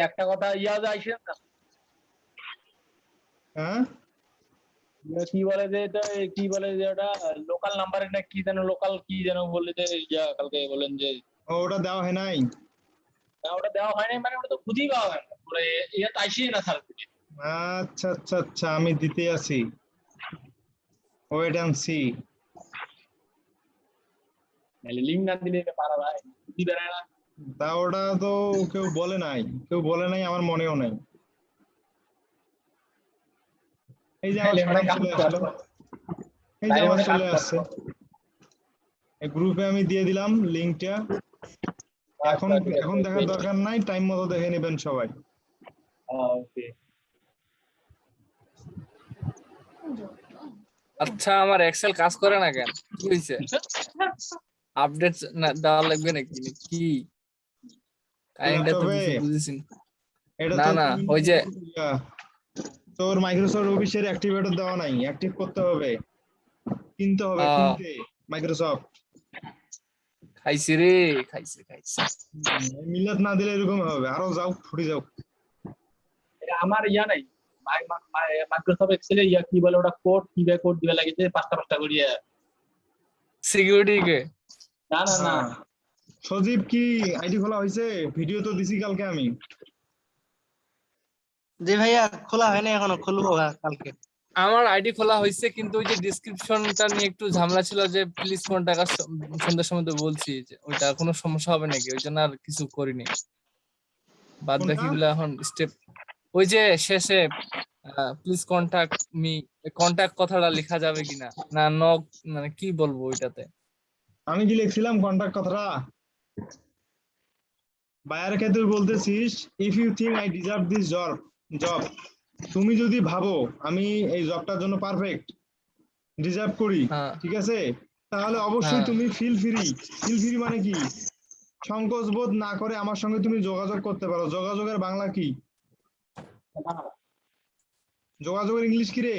একটা কথা আইসে না, হ্যাঁ কি বলে যে এটা কি বলে যে ওটা লোকাল নাম্বারে না কি যেন লোকাল কি যেন বলে যে কালকে বলেন যে ওটা দেওয়া হয় নাই। ওটা দেওয়া হয় নাই, মানে ওটা তো খুঁজেই পাওয়া যায় না, ওটা ইয়ে তো আইসি না স্যার। আচ্ছা আচ্ছা আচ্ছা, আমি দিতে আছি, ওয়েট এন্ড সি। লিঙ্ক না দিলে পারা যায় দিবে না। তা ওটা তো কেউ বলে নাই, আমার মনেও নাই। এই যে আমার সামনে চলে আসলো, এই যে আমার চলে আসছে, এই গ্রুপে আমি দিয়ে দিলাম লিংকটা। এখন দেখার দরকার নাই, টাইম মতো দেখে নেবেন সবাই। ওকে। আচ্ছা, আমার এক্সেল কাজ করে না কেন? কি হইছে? আপডেট না দেওয়া লাগবে নাকি? কি কাইন্ডটা তো কিছু বুঝিস না। না ওই যে তোর মাইক্রোসফট অফিসের অ্যাক্টিভেটর দেওয়া নাই, অ্যাক্টিভ করতে হবে, কিনতে হবে, কিনতে মাইক্রোসফট। খাইছি রে, খাইছি। মিলাত না দিলে এরকম হবে, আরো যাও ফুটে যাও। আমার নাই মাইক্রোসফট এক্সেলে কি বলে ওটা কোড কিভাবে কোড দিবে লাগিছে 5টা করিয়া সিকিউরিটি কে। না সজীব কি আইডি খোলা হয়েছে? ভিডিও তো দিছি কালকে আমি। জি ভাইয়া, খোলা হয়নি এখনো, খুলবো কালকে। আমার আইডি খোলা হয়েছে, কিন্তু ওই যে ডেসক্রিপশনটা নিয়ে একটু ঝামেলা ছিল, যে প্লিজ কোন টাকা সন্ধ্যার সময় তো বলছি যে ওইটা কোনো সমস্যা হবে নাকি, ওই জন্য আর কিছু করিনি। বাদ বাকিগুলো এখন স্টেপ, ওই যে শেষে প্লিজ কন্টাক্ট মি, কন্টাক্ট কথাটা লেখা যাবে কিনা, না নক, মানে কি বলবো ওইটাতে? আমি কি লিখছিলাম কন্টাক্ট কথাটা? বায়ার কে তুই বলতেছিস if you think I deserve this job, তুমি যদি ভাবো আমি এই জবটার জন্য পারফেক্ট, ডিজার্ভ করি, ঠিক আছে, তাহলে অবশ্যই তুমি ফিল ফ্রি মানে কি, সংকোচ বোধ না করে আমার সঙ্গে তুমি যোগাযোগ করতে পারো। যোগাযোগের বাংলা কি? যোগাযোগের ইংলিশ কি রে?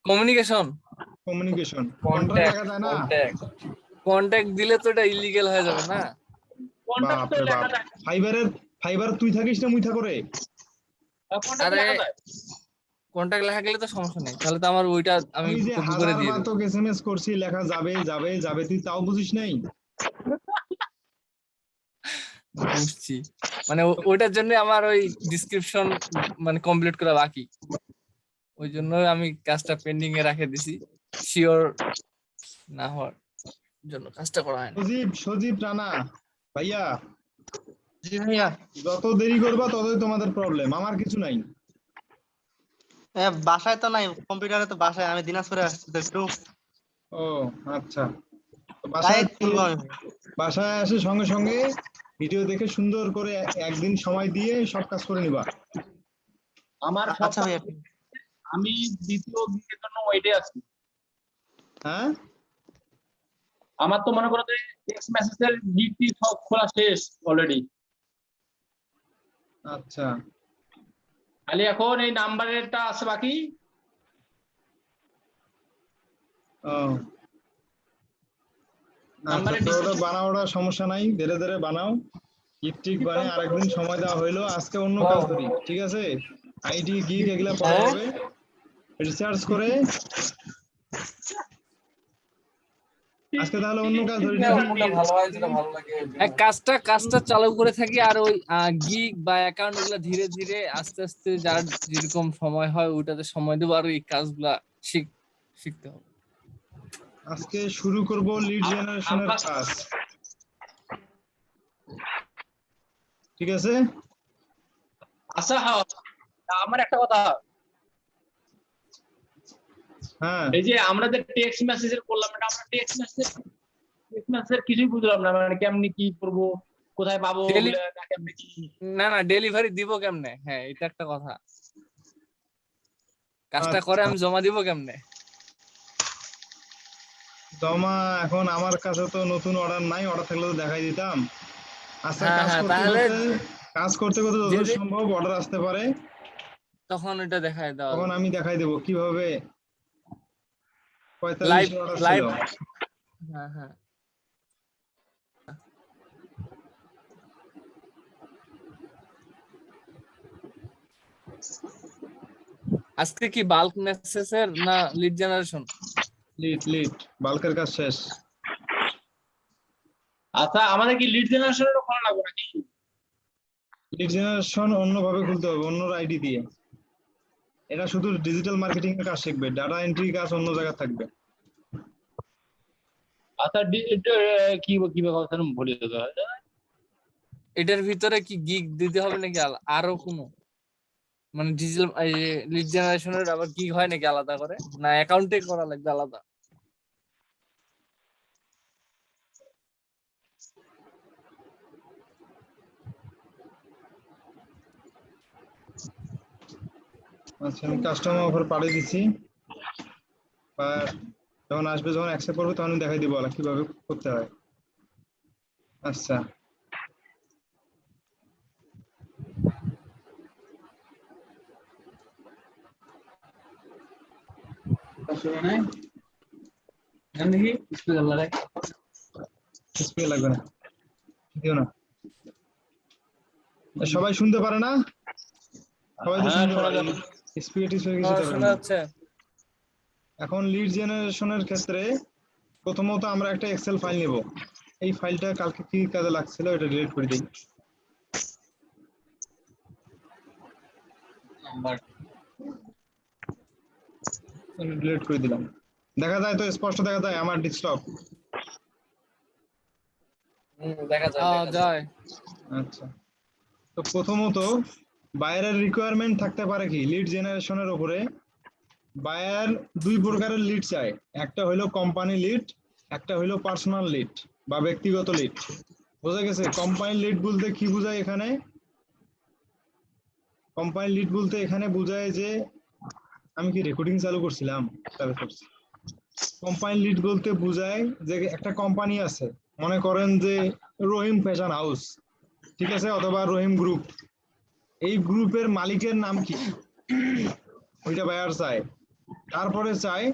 কমিউনিকেশন। কন্ট্রাক্ট লেখা যায় না? কন্টাক্ট দিলে তো এটা ইলিগ্যাল হয়ে যাবে না? ফাইবার তুই থাকিস না মুই থাকরে? আরে কন্টাক্ট লেখা গেলে তো সমস্যা নেই, তাহলে তো আমার ওইটা আমি কপি করে দিয়ে দেব। তো এসএমএস করছি, লেখা যাবে তুই তাও বুঝিস নাই? বুঝছি, মানে ওইটার জন্য আমার ওই ডেসক্রিপশন মানে কমপ্লিট করা বাকি, ওই জন্য আমি কাজটা পেন্ডিং এ রেখে দিছি, শিওর না হওয়ার জন্য কাজটা করা হয় না। সজীব রানা ভাইয়া, জি ভাইয়া, যত দেরি করবা ততই তোমাদের প্রবলেম, আমার কিছু নাই। বাসায় তো নাই, কম্পিউটারে তো বাসায়, আমি দিনাজপুরে আসছি তো একটু। ও আচ্ছা, বাসায় আসে সঙ্গে সঙ্গে ভিডিও দেখে সুন্দর করে একদিন সময় দিয়ে সব কাজ করে নিবা। আমার আচ্ছা ভাইয়া, আমি দ্বিতীয় গিগের জন্য ওয়েটে আছি। হ্যাঁ, আমার তো মনে করো যে টেক্সট মেসেজের গিগটি সব খোলা শেষ অলরেডি। আচ্ছা, খালি এখন এই নাম্বারেরটা আছে বাকি। বানাওটা সমস্যা নাই, ধীরে ধীরে বানাও, ঠিক বানাই। আরেকদিন সময় দেওয়া হইলো, আজকে অন্য কাজ করি, ঠিক আছে? আইডি গিগ এগুলা পরে হবে, রিসার্চ করে আজকে তাহলে অন্য কাজ ধরি। কাজটা চালু করে থাকি, আর ওই গিগ বা অ্যাকাউন্ট গুলা ধীরে ধীরে আস্তে আস্তে যার যেরকম সময় হয় ওইটাতে সময় দেবো, আর এই কাজগুলা শিখতে হবে। আজকে শুরু করব লিড জেনারেশনের কাজ, ঠিক আছে? আচ্ছা, আমার একটা কথা, হ্যাঁ, এই যে আমরা যে টেক্সট মেসেজের করলাম, এটা আমরা টেক্সট মেসেজের কিছুই বুঝলাম না, মানে কেমনি কি করব, কোথায় পাবো, না ডেলিভারি দিব কেমনে? হ্যাঁ, এটা একটা কথা। কাজটা করে আমি জমা দিব কেমনে? জমা এখন আমার কাছে তো নতুন অর্ডার নাই, অর্ডার থাকলে তো দেখাই দিতাম। আচ্ছা, কাজ করতে করতে যত সম্ভব অর্ডার আসতে পারে, তখন এটা দেখাই দাও, তখন আমি দেখাই দেব কিভাবে। লাইভ 45 অর্ডার ছিল। হ্যাঁ আজকে কি বাল্ক মেসেজের না লিড জেনারেশন? লিড বাল্কের কাজ শেষ। আচ্ছা আমাদের কি লিড জেনারেশনেরও খোলা লাগবে নাকি? লিড জেনারেশন অন্যভাবে খুলতে হবে, অন্য আইডি দিয়ে। এটা শুধু ডিজিটাল মার্কেটিং এর কাজ শিখবে, ডাটা এন্ট্রি কাজ অন্য জায়গায় থাকবে। আচ্ছা কি কিভাবে কথা ভুলে যেতে হয়? এটার ভিতরে কি গিগ দিতে হবে নাকি আরো কোনো, মানে ডিজিটাল লিড জেনারেশনের আবার গিগ হয় নাকি আলাদা করে, না অ্যাকাউন্টে করা লাগবে আলাদা? আচ্ছা আমি কাস্টমার অফার পাঠিয়ে দিচ্ছি, আর যখন আসবে, যখন অ্যাকসেপ্ট করবে তখন দেখাই দিব কিভাবে করতে হয়। আচ্ছা স্পিকার লাগবে না, দিও না। সবাই শুনতে পারে না? সবাই তো শুনতে পারে, স্পিকার টিস্পিকার কিছু দরকার শোনা নেই। যাচ্ছে। এখন লিড জেনারেশনের ক্ষেত্রে প্রথমত আমরা একটা এক্সেল ফাইল নেব। এই ফাইলটা কালকে কি কাজে লাগছিল এটা ডিলিট করে দিই। ডিলিট করে দিলাম। দেখা যায় তো, স্পষ্ট দেখা যায় আমার ডেস্কটপ? দেখা যায়। আচ্ছা, তো প্রথমত বায়ারের রিকোয়ারমেন্ট থাকতে পারে কি লিড জেনারেশনের উপরে। বায়ার দুই প্রকারের লিড চায়, একটা হলো কোম্পানি লিড, একটা হলো পার্সোনাল লিড বা ব্যক্তিগত লিড। বোঝা গেছে? কোম্পানি লিড বলতে কি বোঝায় এখানে? কোম্পানি লিড বলতে এখানে বোঝায় যে, আমি কি রেকর্ডিং চালু করছিলাম? কোম্পানি লিড বলতে বোঝায় যে একটা কোম্পানি আছে, মনে করেন যে রহিম ফ্যাশন হাউস, ঠিক আছে, অথবা রহিম গ্রুপ। এই গ্রুপের মালিকের নাম কি, ওইটা বায়ার চায়। তারপরে চায়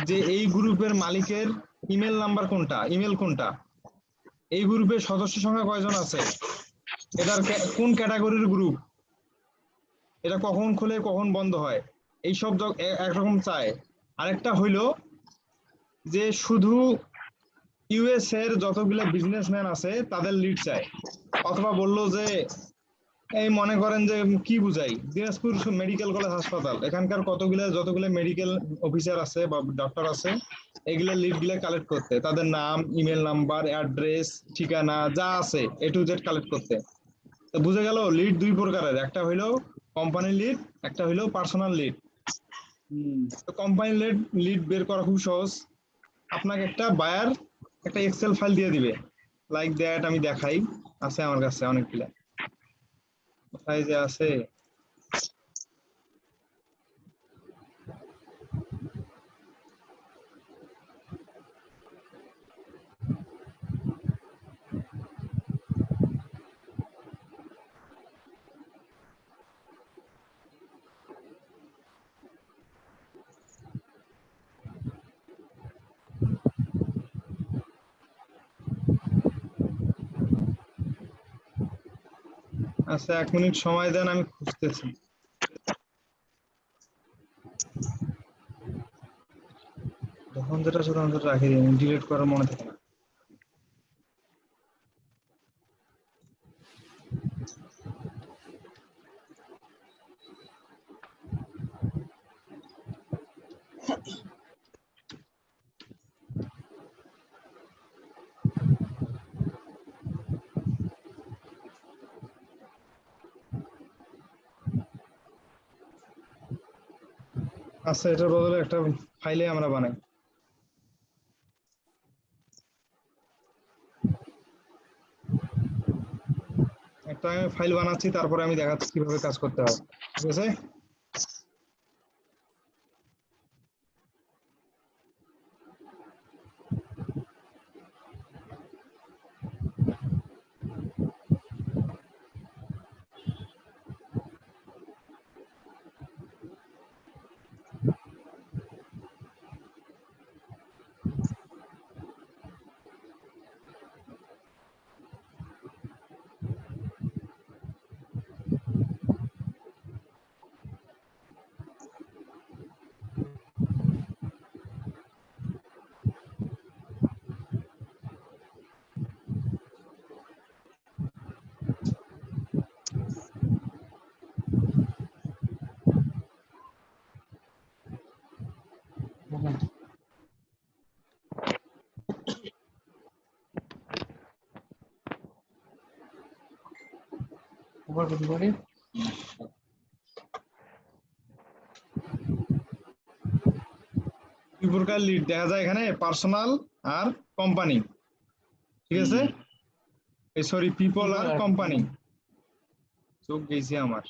যে এই গ্রুপের মালিকের ইমেল নাম্বার কোনটা, ইমেল কোনটা, এই গ্রুপের সদস্য সংখ্যা কয়জন আছে, এটার কোন ক্যাটাগরির গ্রুপ, এটা কখন খুলে কখন বন্ধ হয়, এই সব একরকম চায়। আরেকটা হইলো যে শুধু ইউএস এর যতগুলো বিজনেসম্যান আছে তাদের লিড চায়। অথবা বললো যে এই মনে করেন যে কি বুঝাই, দিনাজপুর মেডিকেল কলেজ হাসপাতাল, এখানকার যতগুলো মেডিকেল অফিসার আছে বা ডক্টর আছে, এগুলা লিড গুলা কালেক্ট করতে, তাদের নাম, ইমেল নাম্বার, অ্যাড্রেস, ঠিকানা যা আছে এ টু জেড কালেক্ট করতে। তো বুঝে গেল লিড দুই প্রকারের, একটা হইলো কোম্পানি লিড, একটা হইলো পার্সোনাল লিড। তো কোম্পানি লিড বের করা খুব সহজ। আপনাকে একটা বায়ার একটা এক্সেল ফাইল দিয়ে দিবে, লাইক দ্যাট। আমি দেখাই, আছে আমার কাছে অনেকগুলা। কোথায় যে আছে, আচ্ছা 1 মিনিট সময় দেন, আমি খুঁজতেছি। যখন যেটা আছে তখন যেটা রাখি দিই, ডিলিট করার মনে থাকে না। আচ্ছা এটার বদলে একটা ফাইলে আমরা বানাই। একটা আমি ফাইল বানাচ্ছি, তারপরে আমি দেখাচ্ছি কিভাবে কাজ করতে হয়, ঠিক আছে? উপর কপি করি। দুই প্রকার লিড দেখা যায় এখানে, পার্সোনাল আর কোম্পানি, ঠিক আছে? এই সরি, পিপল আর কোম্পানি। চোখ গেছে আমার।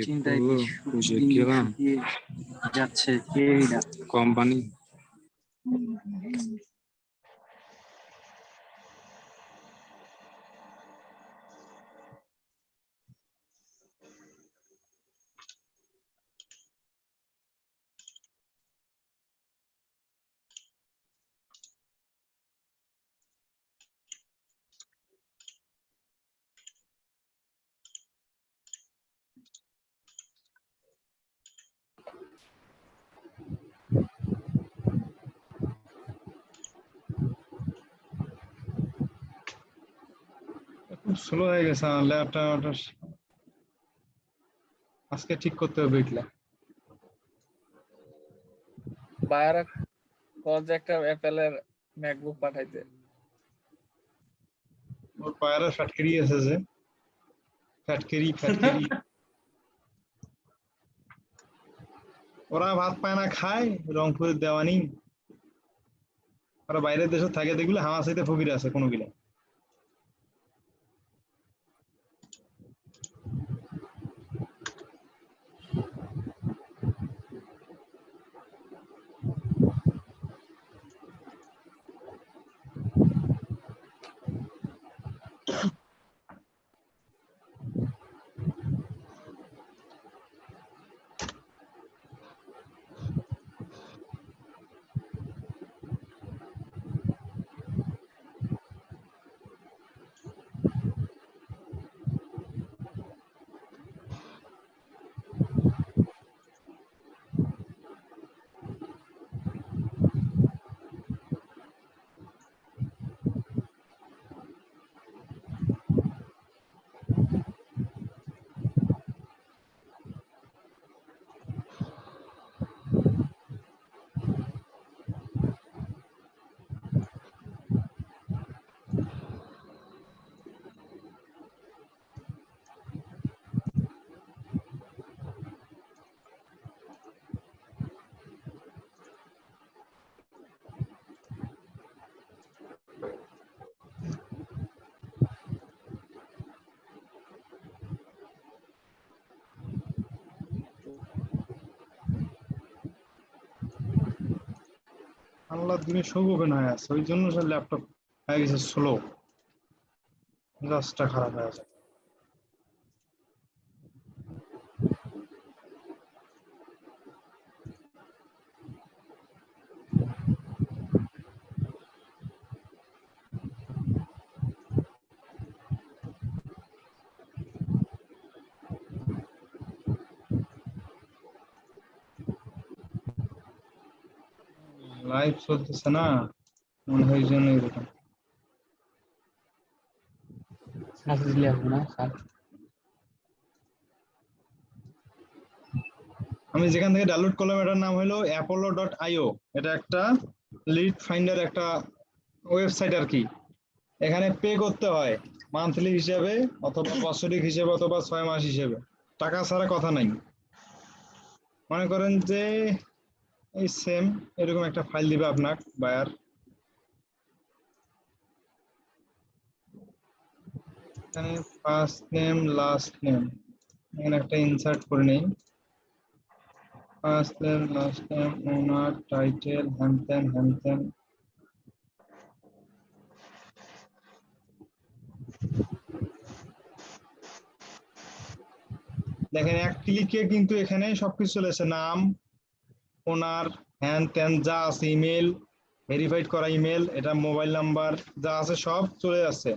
চিন্তায় বুঝে গেলাম যাচ্ছে কোম্পানি। খুব স্লো হয়ে গেছে আমার ল্যাপটপ, আজকে ঠিক করতে হবে এগুলা। বায়ার কজ একটা অ্যাপেলের ম্যাকবুক পাঠাইতে। ওর পায়ের ফ্যাটকেরি আছে যে, ফ্যাটকেরি ওরা ভাত পায় না খায়, রংপুরের দেওয়ানি। ওরা বাইরের দেশে থাকে, দেখলে হামাসাইতে ফকির আছে কোনো গিলা। আল্লাহ দিনে সব ওপেন হয়ে আছে, ওই জন্য সব ল্যাপটপ হয়ে গেছে স্লো, জাস্টটা খারাপ হয়ে আছে। লাইভ চলতেছে না মনে হয়, এই জন্য এরকম। আমি যেখান থেকে ডাউনলোড করলাম এটার নাম হলো apollo.io। এটা একটা লিড ফাইন্ডার একটা ওয়েবসাইট আর কি। এখানে পে করতে হয় মান্থলি হিসেবে অথবা বাৎসরিক হিসেবে অথবা 6 মাস হিসেবে, টাকা ছাড়া কথা নাই। মনে করেন যে এই সেম এরকম একটা ফাইল দিবে আপনার বায়ার, এখানে ফার্স্ট নেম লাস্ট নেম এখানে একটা ইনসার্ট করে নেই, ফার্স্ট নেম লাস্ট নেম ওনার টাইটেল হ্যানত্যান। দেখেন এক ক্লিকে কিন্তু এখানে সবকিছু চলে আসে, নাম ওনার হ্যানত্যান যা আছে, ইমেল ভেরিফাইড করা ইমেল, এটা মোবাইল নাম্বার যা আছে সব চলে আসছে,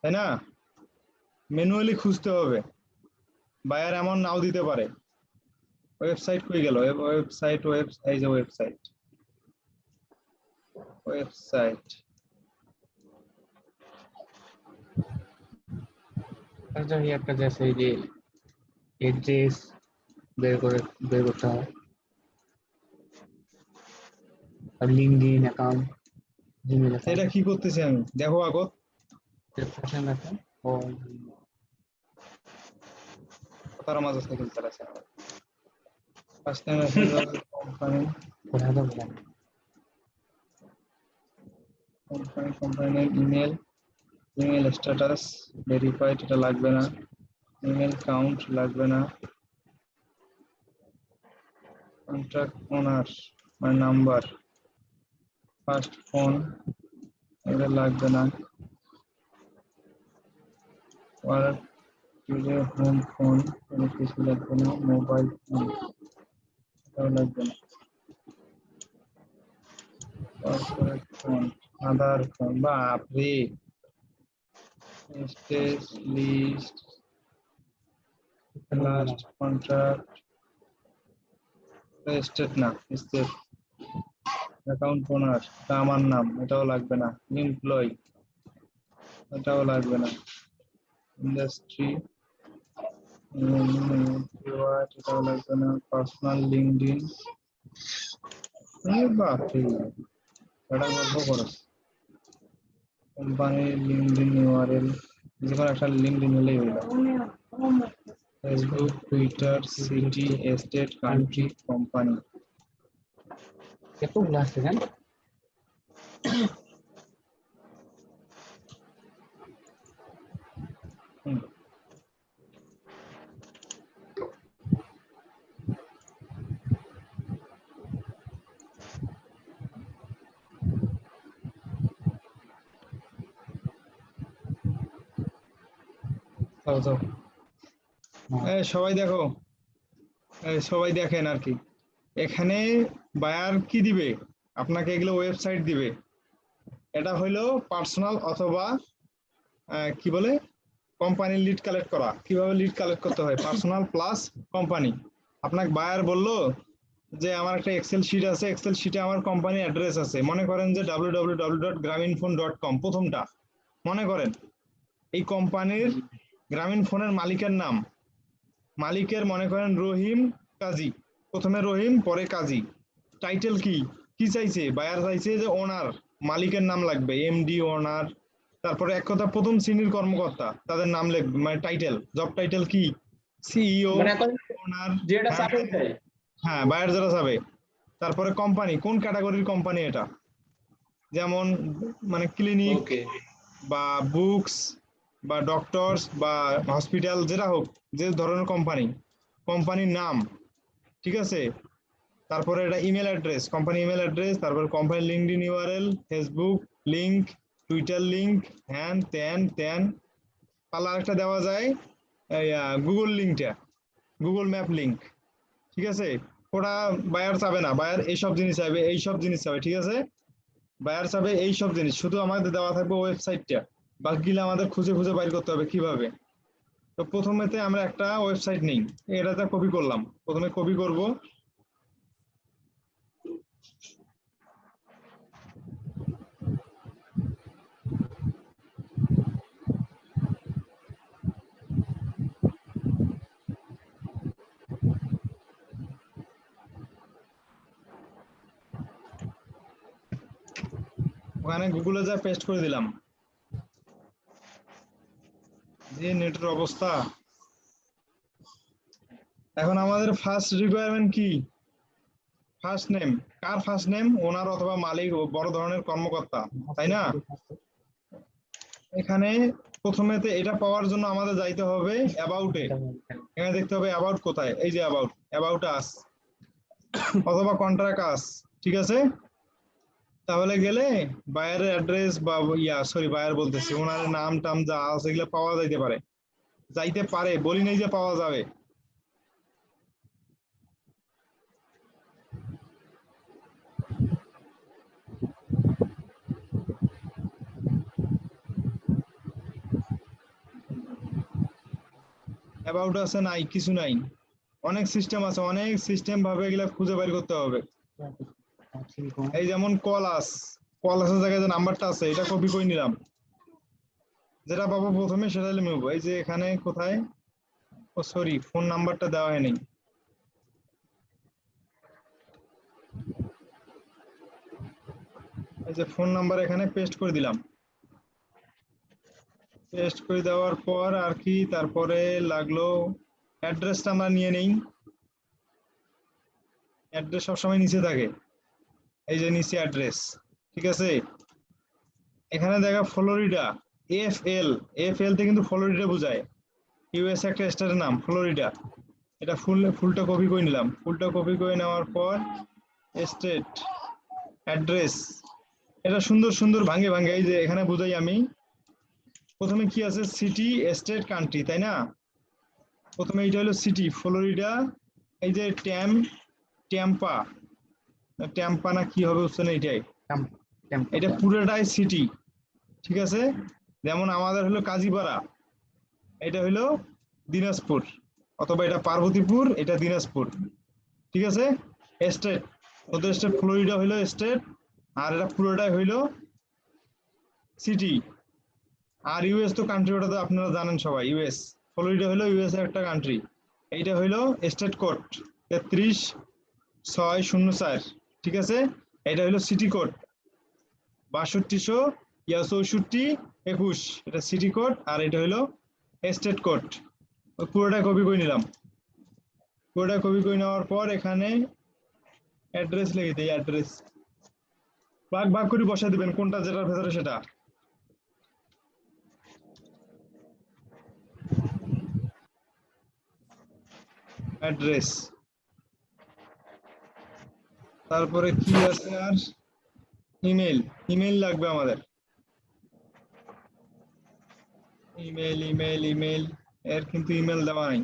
তাই না? ম্যানুয়ালি খুঁজতে হবে, বায়ার এমন নাও দিতে পারে। ওয়েবসাইট কই গেল? ওয়েবসাইট এই যে ওয়েবসাইট আচ্ছা এই একটা আছে এই যে এড্রেস বের করতে হয়, আর লিঙ্কডইন অ্যাকাউন্ট, জিমেল এটা অ্যাকাউন্ট, কি করতেছি আমি দেখো আগত ফার্স্ট অ্যাকাউন্ট ও তার মাঝে সাইকেল চালাচ্ছে ফার্স্ট টাইম কোম্পানি কোথায় তো বলেন company email email status verified এটা লাগবে না, ইমেল কাউন্ট লাগবে না, contact owner my number, first phone এটা লাগবে না, ওয়ার্ক টুডে হোম ফোন এটা কিছু লাগবে না, মোবাইল ফোন এটাও লাগবে না, কর্পোরেট ফোন আধার ফোন বা আপনি stage list last contract state না স্টেট অ্যাকাউন্ট ওনার এটা আমার নাম এটাও লাগবে না, এমপ্লয় এটাও লাগবে না, ইন্ডাস্ট্রি এটাও লাগবে না, পার্সোনাল লিঙ্কডইন বাপরে এটা গল্প করো, কোম্পানির লিঙ্কডইন ইউআরএল যেকোনো একটা লিঙ্কডইন হলেই হলো, Facebook Twitter city state country company এতগুলো আছে কেন? সবাই দেখো সবাই দেখেন আর কি এখানে বায়ার কি দিবে আপনাকে এগুলো ওয়েবসাইট দিবে, এটা হইলো পার্সোনাল অথবা কি বলে কোম্পানি লিড কালেক্ট করা, কিভাবে লিড কালেক্ট করতে হয় পার্সোনাল প্লাস কোম্পানি, আপনাকে বায়ার বললো যে আমার একটা এক্সেল শিট আছে, এক্সেল শিটে আমার কোম্পানি অ্যাড্রেস আছে, মনে করেন যে www.graminphone.com প্রথমটা, মনে করেন এই কোম্পানির গ্রামীণ ফোনের মালিকের নাম, মালিকের মনে করেন রহিম কাজী, প্রথমে রহিম পরে কাজী, টাইটেল কি কি চাইছে বায়ার চাইছে যে ওনার, মালিকের নাম লাগবে এমডি ওনার, তারপরে এক কথা প্রথম শ্রেণীর কর্মকর্তা তাদের নাম লিখবে মানে টাইটেল জব টাইটেল কি সিইও ওনার যেটা চাপে দেয় হ্যাঁ বায়ার যারা যাবে, তারপরে কোম্পানি কোন ক্যাটাগরির কোম্পানি এটা, যেমন মানে ক্লিনিক বা বুকস বা ডক্টরস বা হসপিটাল যেটা হোক যে ধরনের কোম্পানি, কোম্পানির নাম ঠিক আছে, তারপরে এটা email address company email address, তারপরে company LinkedIn URL, Facebook link, Twitter link, হ্যান ত্যান ত্যান, পালা একটা দেওয়া যায় গুগল লিঙ্কটা, গুগল ম্যাপ লিঙ্ক ঠিক আছে, ওটা বায়ার চাবে না, বায়ার এইসব জিনিস চাইবে, এইসব জিনিস চাবে ঠিক আছে, বায়ার চাবে এইসব জিনিস, শুধু আমাদের দেওয়া থাকবে ওয়েবসাইটটা, বাকিগুলো আমাদের খুঁজে খুঁজে বাইর করতে হবে কিভাবে। তো প্রথমেতে আমরা একটা ওয়েবসাইট নেই, এটাতে কপি করলাম, প্রথমে কপি করব, ওখানে গুগলে যা পেস্ট করে দিলাম, যে নেটের অবস্থা। এখন আমাদের ফার্স্ট রিকোয়ারমেন্ট কি, ফার্স্ট নেম, কার ফার্স্ট নেম, ওনার অথবা মালিক বড় ধরনের কর্মকর্তা তাই না। এখানে প্রথমেতে এটা পাওয়ার জন্য আমাদের যাইতে হবে অ্যাবাউটে, এখানে দেখতে হবে অ্যাবাউট কোথায়, এই যে অ্যাবাউট আস অথবা কন্ট্রাক্ট আস ঠিক আছে, তাহলে গেলে বায়ারের অ্যাড্রেস বা বায়ার বলতেছি ওনার নাম টাম যা আছে এগুলো পাওয়া যাইতে পারে বলি নেই যে পাওয়া যাবে। অ্যাবাউট আছে নাই, কিছু নাই, অনেক সিস্টেম আছে, অনেক সিস্টেম ভাবে এগুলা খুঁজে বের করতে হবে। এই যেমন কল আসের জায়গায় যে নাম্বারটা আছে এটা কপি করে নিলাম, যেটা পাবো প্রথমে সেটা লিখব। এই যে এখানে কোথায়, ও সরি ফোন নাম্বারটা দেওয়া হয়নি। এই যে ফোন নাম্বার এখানে পেস্ট করে দিলাম। পেস্ট করে দেওয়ার পর আর কি তারপরে লাগলো অ্যাড্রেসটা আমরা নিয়ে নেই। অ্যাড্রেস সবসময় নিচে থাকে, এই যে নিচে অ্যাড্রেস, ঠিক আছে। এখানে দেখা ফ্লোরিডা, এফ এল তে কিন্তু ফ্লোরিডা বোঝায়, ইউএস একটা স্টেটের নাম ফ্লোরিডা। এটা ফুলটা কপি করে নিলাম। ফুলটা কপি করে নেওয়ার পর স্টেট, অ্যাড্রেস, এটা সুন্দর সুন্দর ভাঙে ভাঙে এই যে এখানে বুঝাই আমি। প্রথমে কি আছে, সিটি, স্টেট, কান্ট্রি, তাই না? প্রথমে এটা হলো সিটি ফ্লোরিডা, এই যে ট্যাম্পা ট্যাম্পা না কি হবে বুঝছেন, এইটাই, এটা পুরোটাই সিটি, ঠিক আছে। যেমন আমাদের হলো কাজীপাড়া, এটা হলো দিনাজপুর, অথবা এটা পার্বতীপুর, এটা দিনাজপুর, ঠিক আছে। স্টেট, ওদের স্টেট ফ্লোরিডা হইলো স্টেট, আর এটা পুরোটাই হইলো সিটি। আর ইউএস তো কান্ট্রি, ওটা তো আপনারা জানেন সবাই, ইউএস, ফ্লোরিডা হলো ইউএস এর একটা কান্ট্রি। এইটা হইলো স্টেট কোড 33604, ঠিক আছে। এটা হইলো সিটি কোড 6264-21, এটা সিটি কোড। আর এটা হইলো স্টেট কোড। পুরোটা কপি করে নিলাম। পুরোটা কপি করে নেওয়ার পর এখানে অ্যাড্রেস লিখে দিই, অ্যাড্রেস ভাগ ভাগ করে বসা দিবেন, কোনটা যেটার ভেতরে সেটা। অ্যাড্রেস, তারপরে কি আছে আর, ইমেল, ইমেল লাগবে আমাদের, ইমেল ইমেল ইমেল, এর কিন্তু ইমেল দেওয়া নাই,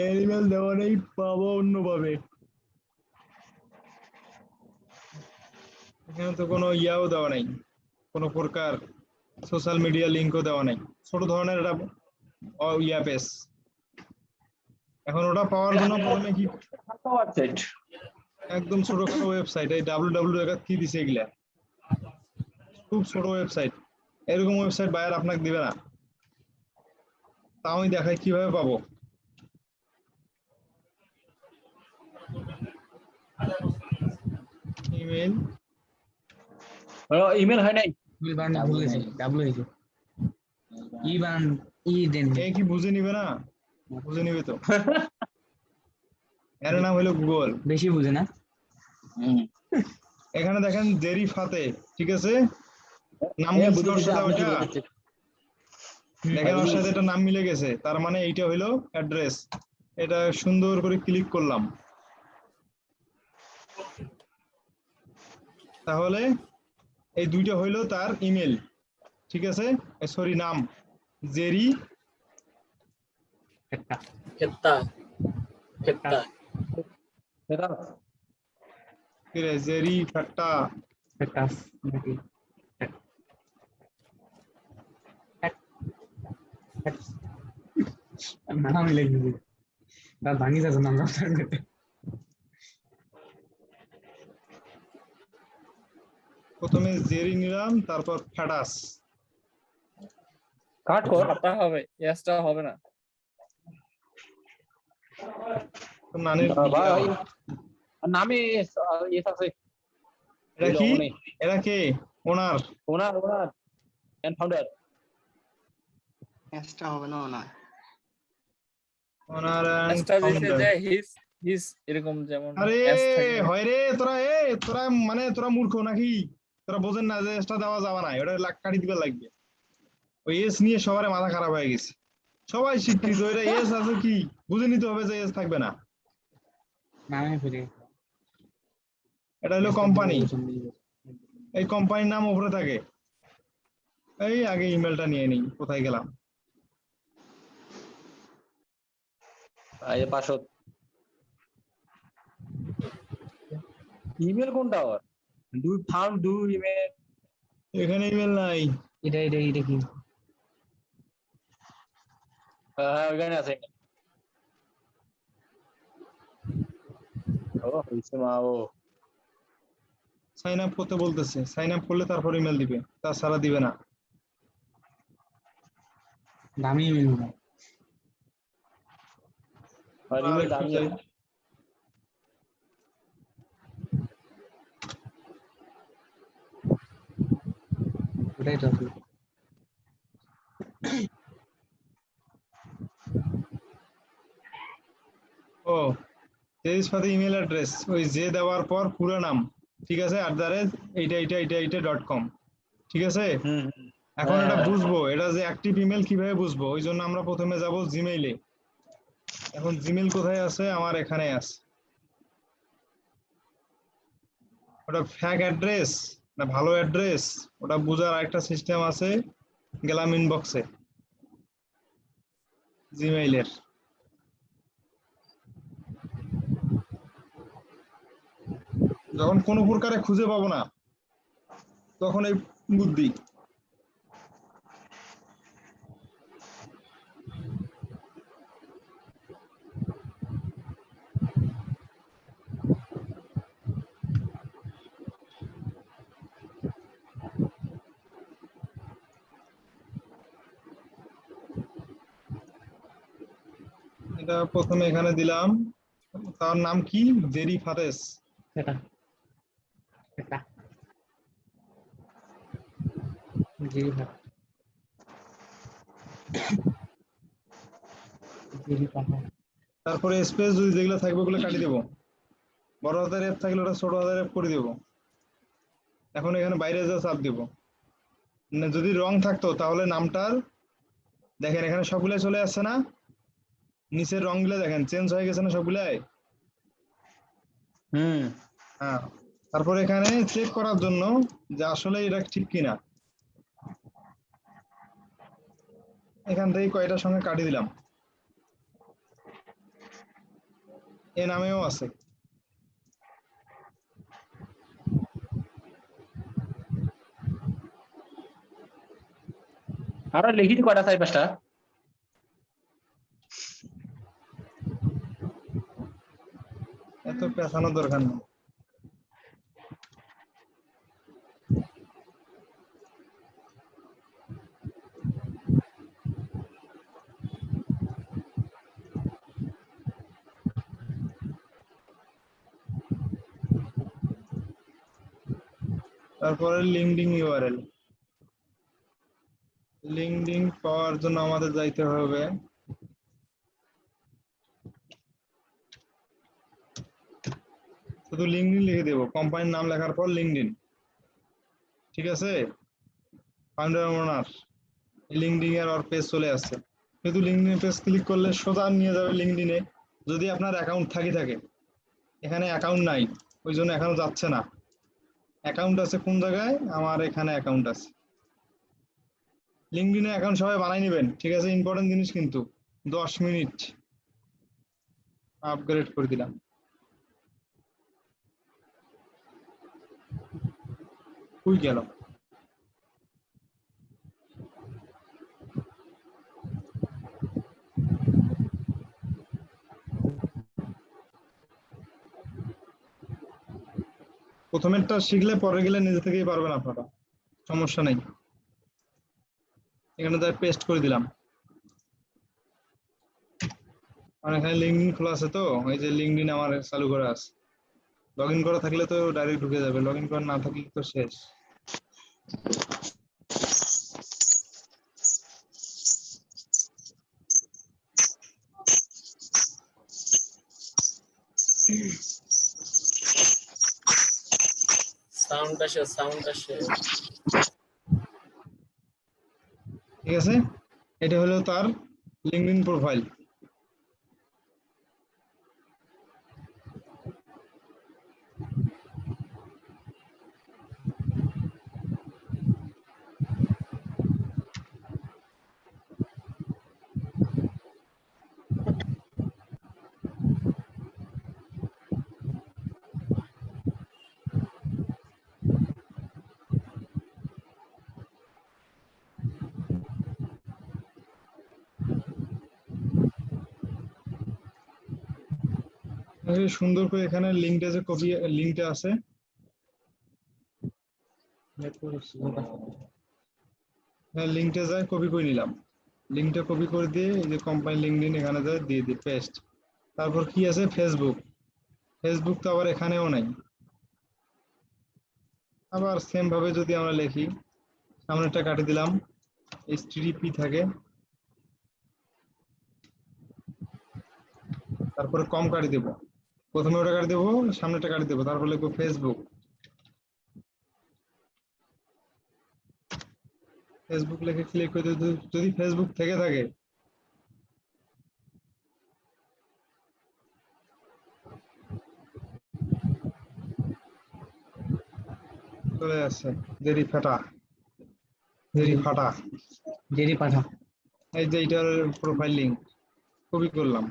এর ইমেল দেওয়া নেই, পাবো অন্যভাবে। এখানে তো কোনো ইয়াও দেওয়া নাই, কোনো প্রকার সোশ্যাল মিডিয়া লিঙ্কও দেওয়া নাই, ছোট ধরনের এটা ইয়া পেজ। এখন ওটা পাওয়ার জন্য প্রথমে কি, একদম ছোটখাটো ওয়েবসাইট, এই www কি দিছে এগুলা, খুব ছোট ওয়েবসাইট। এরকম ওয়েবসাইট বায়ার আপনাকে দিবে না। তাও আমি দেখাই কিভাবে পাবো। ইমেল, ইমেল হয় নাই, এ কি বুঝে নিবে না? বুঝে নিবে তো। এর নাম হলো গুগল, বেশি বুঝে না। এখানে দেখেন জেরি ফাতে, ঠিক আছে, নাম মিলছে ওর সাথে ওটা, দেখেন ওর সাথে এটা নাম মিলে গেছে, তার মানে এইটা হইলো অ্যাড্রেস। এটা সুন্দর করে ক্লিক করলাম, তাহলে এই দুইটা হইলো তার ইমেল, ঠিক আছে। সরি নাম, জেরি জেরি ফাট্টা, নাম লিখবি তার ভাঙি যাচ্ছে নাম। প্রথমে জেরি নিলাম, তারপর ফ্যাটাস, কাট কর, টা হবে, এসটা হবে না। নানির ভাই নামে এস আছে, এটা কি, এরা কে, ওনার ওনার এন্ড ফাউন্ডার। এক্সট্রা হবে না না। ওনার এসটা দিছে যে হিস এরকম যেমন আরে এস থাকে। হয় রে, তোরা মানে তোরা মূর্খ নাকি? তোরা বোঝেন না যে এসটা দেওয়া যাবে না, ওটা লাখ কাটি দিবে লাগবে। ওই এস নিয়ে সবার মাথা খারাপ হয়ে গেছে, সবাই শিক্ষিত, এটা এস আছে কি বুঝে নিতে হবে যে এস থাকবে না। নামে ফিরে এটা হলো কোম্পানি, এই কোম্পানির নাম উপরে থাকে। এই আগে ইমেলটা নিয়ে নিই, কোথায় গেলাম, এই পাশত ইমেল কোনটা ওর, ডু ইমেল, এখানে ইমেল নাই। এটা কি হ্যাঁ ওখানে আছে। ও হইছে মা, ও সাইন আপ করতে বলতেছে, সাইন আপ করলে তারপর ইমেল দিবে, তাছাড়া দিবে না। দামি ইমেল না আর ইমেল দামি আছে। ওটাই তো আছে। ও this for the email address, ওই যে দেওয়ার পর পুরো নাম, ঠিক আছে, @এইটা.com, ঠিক আছে। হুম এখন এটা হ্যাঁ। বুঝবো এটা যে অ্যাক্টিভ ইমেল কিভাবে বুঝবো, ওই জন্য আমরা প্রথমে যাব জিমেইলে। এখন জিমেইল কোথায় আছে? আমার এখানে আছে। ওটা ফ্যাক অ্যাড্রেস না ভালো অ্যাড্রেস, ওটা বোঝার আরেকটা সিস্টেম আছে, গেলাম ইনবক্সে জিমেইলের। যখন কোনো প্রকারে খুঁজে পাবো না তখন এই বুদ্ধি। এটা প্রথমে এখানে দিলাম, তার নাম কি? জেরি ফারেস। এটা এটা জি হ্যাঁ জি পাঠাও। তারপরে স্পেস যদি যেগুলো থাকবে ওগুলো কাটিয়ে দেবো, বড় হাতের এফ থাকলে ওটা ছোট হাতের এফ করে দেবো। এখন এখানে বাইরে যা চাপ দেব, যদি রং থাকতো তাহলে নামটার, দেখেন এখানে সবগুলাই চলে আসছে না, নিচের রংগুলো দেখেন চেঞ্জ হয়ে গেছে না সবগুলাই। হ্যাঁ, তারপর এখানে চেক করার জন্য যে আসলে এটা ঠিক কিনা, এখান থেকে কয়টার সঙ্গে কাটিয়ে দিলাম। এ নামেও আছে। আমরা লিখি কয়টা চাই পাঁচটা। এত পেছানোর দরকার নেই। তারপরে লিঙ্কডিন ইউআরএল, লিঙ্কডিন পাওয়ার জন্য আমাদের যাইতে হবে শুধু লিঙ্কডিন লিখে দেব, কোম্পানির নাম লেখার পর লিঙ্কডিন, ঠিক আছে। ফাউন্ডার ওনার লিঙ্কডিন এর পেজ চলে আসছে, কিন্তু লিঙ্কডিন পেজ ক্লিক করলে সোজা নিয়ে যাবে লিঙ্কডিনে, যদি আপনার অ্যাকাউন্ট থাকে। এখানে অ্যাকাউন্ট নাই, ওই জন্য এখনো যাচ্ছে না। অ্যাকাউন্ট আছে কোন জায়গায়? আমার এখানে অ্যাকাউন্ট আছে। লিঙ্কডিনে অ্যাকাউন্ট সবাই বানাই নেবেন, ঠিক আছে, ইম্পর্টেন্ট জিনিস কিন্তু। 10 মিনিট আপগ্রেড করে দিলাম। কই গেল? প্রথমেরটা শিখলে পরে গেলে নিজে থেকেই পারবেন আপনারা, সমস্যা নেই। এখানে তাই পেস্ট করে দিলাম। আর এখানে লিঙ্কডিন খোলা আছে, তো এই যে লিঙ্কডিন আমার চালু করা আছে। লগ ইন করা থাকলে তো ডাইরেক্ট ঢুকে যাবে, লগ ইন করা না থাকলে তো শেষ। সাউন্ড আসে। ঠিক আছে, এটা হলো তার লিঙ্কডিন প্রোফাইল। সুন্দর করে এখানে লিঙ্কটা যে কপি লিঙ্কটা আছে হ্যাঁ লিঙ্কটা যায় কপি করে নিলাম, লিঙ্কটা কপি করে দিয়ে এই যে কোম্পানি লিঙ্কডইন এখানে যায় দিয়ে দিই পেস্ট। তারপর কি আছে ফেসবুক, ফেসবুক তো আবার এখানেও নাই। আবার সেম ভাবে যদি আমরা লিখি, সামনেটা কাটি দিলাম, HTTP থাকে, তারপরে কম কাটি দেব, প্রথমে ওটা কাটি দেবো, সামনেটা কাটি দেবো, তারপর লিখবো ফেসবুক। ফেসবুক লিখে ক্লিক করে যদি ফেসবুক থেকে থাকে চলে আসছে জেরি ফাটা, জেরি ফাটা, জেরি পাঠা। এই যে এইটার প্রোফাইল লিংক কপি করলাম,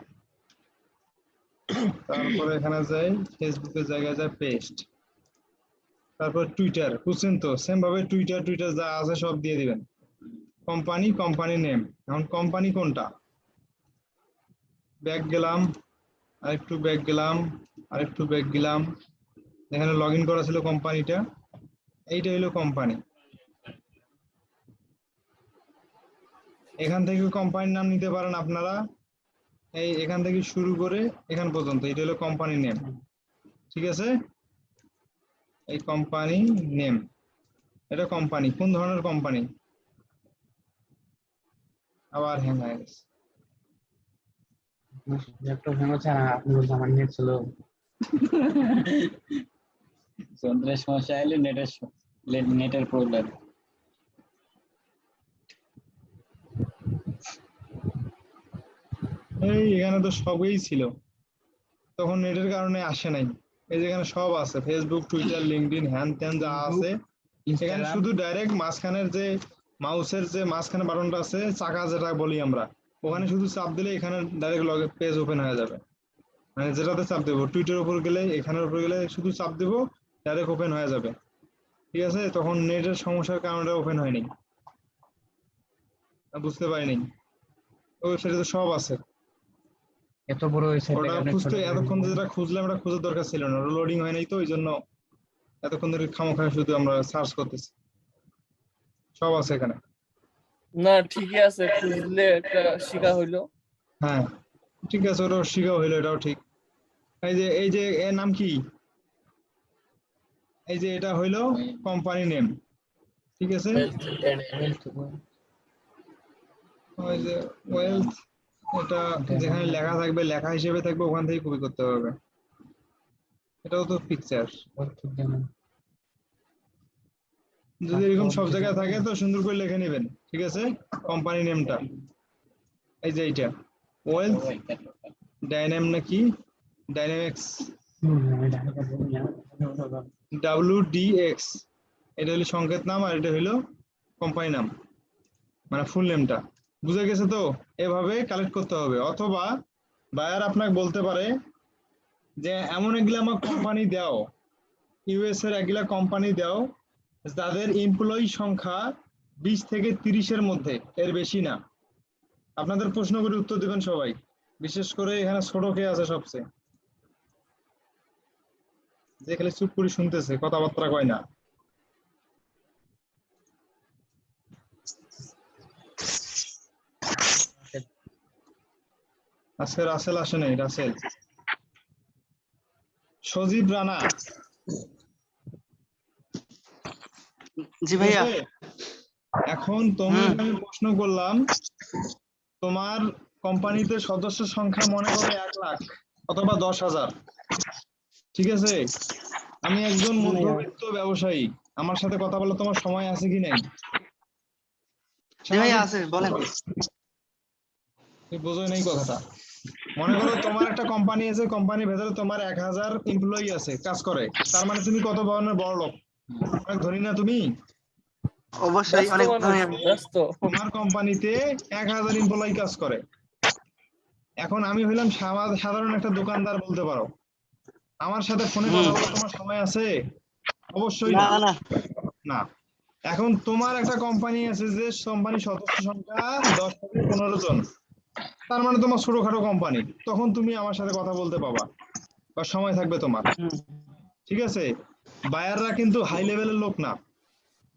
তারপরে এখানে যাই ফেসবুকের জায়গায় যায় পেস্ট, তারপর টুইটার বুঝছেন তো, সেম ভাবে টুইটার যা আছে সব দিয়ে দিবেন। কোম্পানি নেম, এখন কোম্পানি কোনটা, ব্যাক গেলাম, আরেকটু ব্যাক গেলাম, আরেকটু ব্যাক গেলাম, এখানে লগ ইন করা ছিল কোম্পানিটা, এইটা হলো কোম্পানি। এখান থেকে কোম্পানির নাম নিতে পারেন আপনারা, এই এখান থেকে শুরু করে এখান পর্যন্ত এটা হলো কোম্পানি নেম, ঠিক আছে। এই কোম্পানি নেম, এটা কোম্পানি, কোন ধরনের কোম্পানি, আবার হ্যাং হয়ে গেছে। ল্যাপটপ হ্যাং হচ্ছে আর আপনি বলছেন আমার নেট ছিল। যন্ত্রের সমস্যা হলে নেটের প্রবলেম। এই এখানে তো সবই ছিল, তখন নেটের কারণে আসে নাই। এই যেখানে সব আছে, ফেসবুক, টুইটার, লিঙ্কডইন, হ্যান ত্যান যা আছে, এখানে শুধু ডাইরেক্ট মাঝখানের যে মাউসের যে মাঝখানে বাটনটা আছে, চাকা যেটা বলি আমরা, ওখানে শুধু চাপ দিলে এখানে ডাইরেক্ট লগ পেজ ওপেন হয়ে যাবে। মানে যেটাতে চাপ দেবো, টুইটার উপর গেলে, এখানের উপর গেলে শুধু চাপ দেবো, ডাইরেক্ট ওপেন হয়ে যাবে, ঠিক আছে। তখন নেটের সমস্যার কারণে ওপেন হয়নি, বুঝতে পারিনি। ওয়েবসাইটে তো সব আছে, এত বড় ওয়েবসাইট ওটা খুঁজতে এতক্ষণ যেটা খুঁজলাম ওটা খোঁজার দরকার ছিল না, ওটা লোডিং হয় নাই তো, ওই জন্য এতক্ষণ ধরে খামোখা শুধু আমরা সার্চ করতেছি, সব আছে এখানে। না ঠিকই আছে, খুঁজলে একটা শিখা হইলো। হ্যাঁ ঠিক আছে, ওটাও শিখা হইলো, এটাও ঠিক। এই যে এর নাম কি, এই যে এটা হইলো কোম্পানি নেম, ঠিক আছে। ওই যে ওয়েলথ, এটা যেখানে লেখা থাকবে, লেখা হিসেবে থাকবে, ওখান থেকে কপি করতে হবে। এটাও তো পিকচার, যদি এরকম সব জায়গায় থাকে তো সুন্দর করে লিখে নেবেন, ঠিক আছে। কোম্পানি নেমটা এই যে এইটা ওয়েলথ ডাইনাম নাকি ডাইনামিক্স WDX, এটা হলো সংকেত নাম, আর এটা হলো কোম্পানি নাম, মানে ফুল নেমটা। বুঝে গেছে তো, এভাবে কালেক্ট করতে হবে। অথবা বায়ার আপনাকে বলতে পারে যে এমন একগুলা আমার কোম্পানি দাও, US এর একগুলা কোম্পানি দাও যাদের এমপ্লয়ি সংখ্যা 20 থেকে 30-এর মধ্যে, এর বেশি না। আপনাদের প্রশ্ন করে উত্তর দিবেন সবাই, বিশেষ করে এখানে ছোট কে আছে সবচেয়ে, যে খালি চুপ করে শুনতেছে, কথাবার্তা কয় না। আজকে রাসেল আসে নাই, রাসেল, সজীব রানা। জি ভাইয়া। এখন তোমাকে আমি প্রশ্ন করলাম, তোমার কোম্পানিতে সদস্য সংখ্যা মনে করো 1 লাখ অথবা 10,000, ঠিক আছে। আমি একজন মধ্যবিত্ত ব্যবসায়ী, আমার সাথে কথা বলে তোমার সময় আছে কি নাই? জি ভাইয়া আছে, বলেন। তুমি বোঝোই নাই কথাটা। মনে করো তোমার একটা কোম্পানি আছে, কোম্পানির ভেতরে তোমার 1000 এমপ্লয়ি আছে, কাজ করে, তার মানে তুমি কত ধরনের বড় লোক, অনেক ধনী না তুমি? অবশ্যই অনেক ব্যস্ত। তোমার কোম্পানিতে 1000 এমপ্লয়ি কাজ করে। এখন আমি হইলাম সাধারণ একটা দোকানদার বলতে পারো, আমার সাথে ফোনে কথা বলার তোমার সময় আছে? অবশ্যই না, না। এখন তোমার একটা কোম্পানি আছে, যে কোম্পানির সদস্য সংখ্যা 10 থেকে 15 জন, তার মানে তোমার ছোটখাটো কোম্পানি, তখন তুমি আমার সাথে কথা বলতে পাবা বা সময় থাকবে তোমার, ঠিক আছে। বায়াররা কিন্তু হাই লেভেলের লোক না,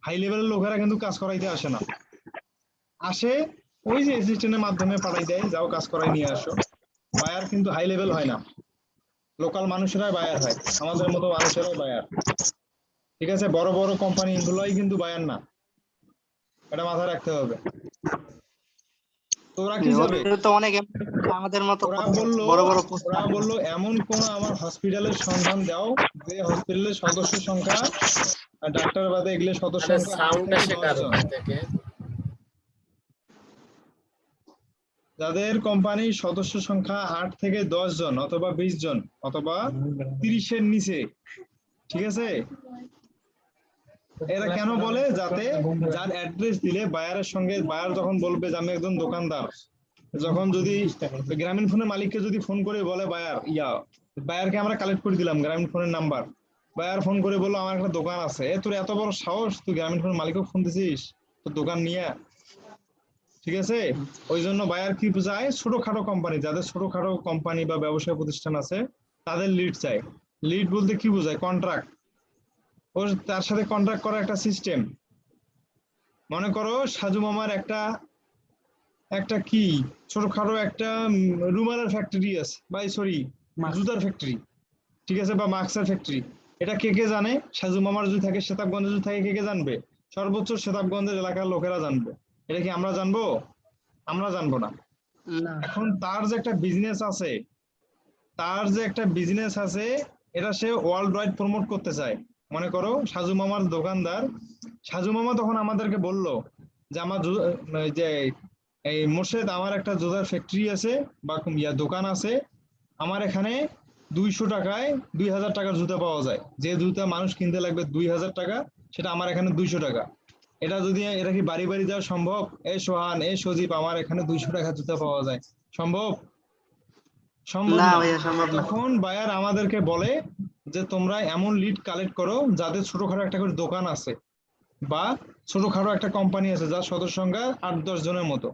হাই লেভেলের লোকেরা কিন্তু কাজ করাইতে আসে না, আসে ওই যে অ্যাসিস্ট্যান্টের মাধ্যমে পাঠাই দেয়, যাও কাজ করাই নিয়ে আসো। বায়ার কিন্তু হাই লেভেল হয় না, লোকাল মানুষেরাই বায়ার হয়, আমাদের মতো মানুষেরাই বায়ার। ঠিক আছে, বড় বড় কোম্পানি এমপ্লয়ি কিন্তু বায়ার না, এটা মাথায় রাখতে হবে। তোরা কি যাবে, ওদের তো অনেক আমাদের মতো ওরা বড় বড় বললো এমন কোন আমার হসপিটালের সন্ধান দাও যে হসপিটালের সদস্য সংখ্যা আর ডাক্তার বাদে এগুলো সদস্য সংখ্যা 8 থেকে 10 জন, যাদের কোম্পানির সদস্য সংখ্যা 8 থেকে 10 জন অথবা 20 জন অথবা 30-এর নিচে। ঠিক আছে, এরা কেন বলে, যাতে যার অ্যাড্রেস দিলে বায়ারের সঙ্গে, বায়ার যখন বলবে যে আমি একজন দোকানদার, যখন যদি গ্রামীণ ফোনের মালিককে যদি ফোন করে বলে বায়ার বায়ারকে আমরা কালেক্ট করে দিলাম গ্রামীণ ফোনের নাম্বার, বায়ার ফোন করে বললো আমার একটা দোকান আছে, তোর এত বড় সাহস তুই গ্রামীণ ফোনের মালিককে ফোন দিছিস তোর দোকান নিয়ে। ঠিক আছে, ওই জন্য বায়ার কি চায়, ছোটখাটো কোম্পানি, যাদের ছোটখাটো কোম্পানি বা ব্যবসায় প্রতিষ্ঠান আছে তাদের লিড চায়। লিড বলতে কি বোঝায়, কন্ট্রাক্ট, ওর তার সাথে কন্ট্রাক্ট করা একটা সিস্টেম। মনে করো সাজু মামার একটা কি ছোটখাটো একটা রুমালের ফ্যাক্টরি আছে, বা সরি জুতার ফ্যাক্টরি, ঠিক আছে, বা মাস্কের ফ্যাক্টরি। এটা কে কে জানে, সাজু মামার যদি থাকে, সেতাবগঞ্জে যদি থাকে, কে কে জানবে, সর্বোচ্চ সেতাবগঞ্জের এলাকার লোকেরা জানবে। এটা কি আমরা জানবো? আমরা জানবো না। এখন তার যে একটা বিজনেস আছে, এটা সে ওয়ার্ল্ড ওয়াইড প্রমোট করতে চায়। মনে করো সাজু মামার দোকানদার, সাজু মামা তখন আমাদেরকে বলল যে আমার যে এই মোর্শেদ, আমার একটা জুতার ফ্যাক্টরি আছে বা দোকান আছে, আমার এখানে 200 টাকায় 2000 টাকার জুতা পাওয়া যায়, যে জুতা মানুষ কিনতে লাগবে 2000 টাকা, সেটা আমার এখানে 200 টাকা। এটা কি বাড়ি বাড়ি যাওয়া সম্ভব? এই সোহান, এই সজীব, আমার এখানে 200 টাকা জুতা পাওয়া যায়, সম্ভব? সম্ভব না না। ভাইয়া, সম্ভব না। তখন বায়ার আমাদেরকে বলে যে তোমরা এমন লিড কালেক্ট করো যাদের ছোটখাটো একটা করে দোকান আছে বা ছোটখাটো একটা কোম্পানি আছে যার সদস্য সংখ্যা 8-10 জনের মতো।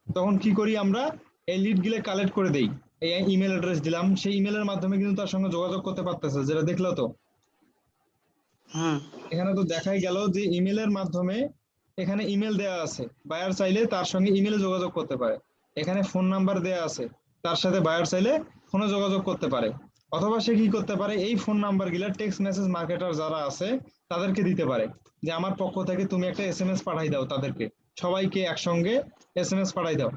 তখন কি করি আমরা, এই লিড গুলো কালেক্ট করে দেই, এই ইমেল অ্যাড্রেস দিলাম, সেই ইমেলের মাধ্যমে কিন্তু তার সঙ্গে যোগাযোগ করতে পারতেছে, যেটা দেখলো তো এখানে তো দেখাই গেল যে ইমেলের মাধ্যমে, এখানে ইমেল দেয়া আছে, বায়ার চাইলে তার সঙ্গে ইমেলে যোগাযোগ করতে পারে, এখানে ফোন নাম্বার দেয়া আছে, তার সাথে বায়ার চাইলে ফোনে যোগাযোগ করতে পারে, অথবা সে কি করতে পারে, এই ফোন নাম্বার গুলা টেক্সট মেসেজ মার্কেটার যারা আছে তাদেরকে দিতে পারে যে আমার পক্ষ থেকে তুমি একটা SMS পাঠাই দাও, তাদেরকে সবাইকে একসঙ্গে SMS পাঠাই দাও।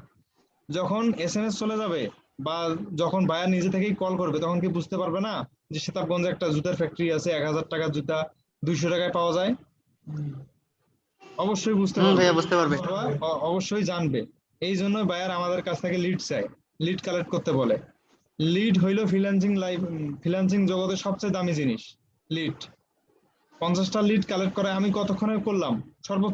যখন SMS চলে যাবে বা যখন বায়ার নিজে থেকেই কল করবে, তখন কি বুঝতে পারবে না যে সেতাবগঞ্জে একটা জুতার ফ্যাক্টরি আছে, 1000 টাকার জুতা 200 টাকায় পাওয়া যায়? অবশ্যই বুঝতে পারবে, অবশ্যই জানবে। এই জন্য বায়ার আমাদের কাছ থেকে লিড চায়, লিড কালেক্ট করতে বলে। লিড হইলো ফ্রিল্যান্সিং জগতের সবচেয়ে দামি জিনিস। লিড 50টা লিড কালেক্ট করে আমি কতক্ষণে করলাম, সর্বোচ্চ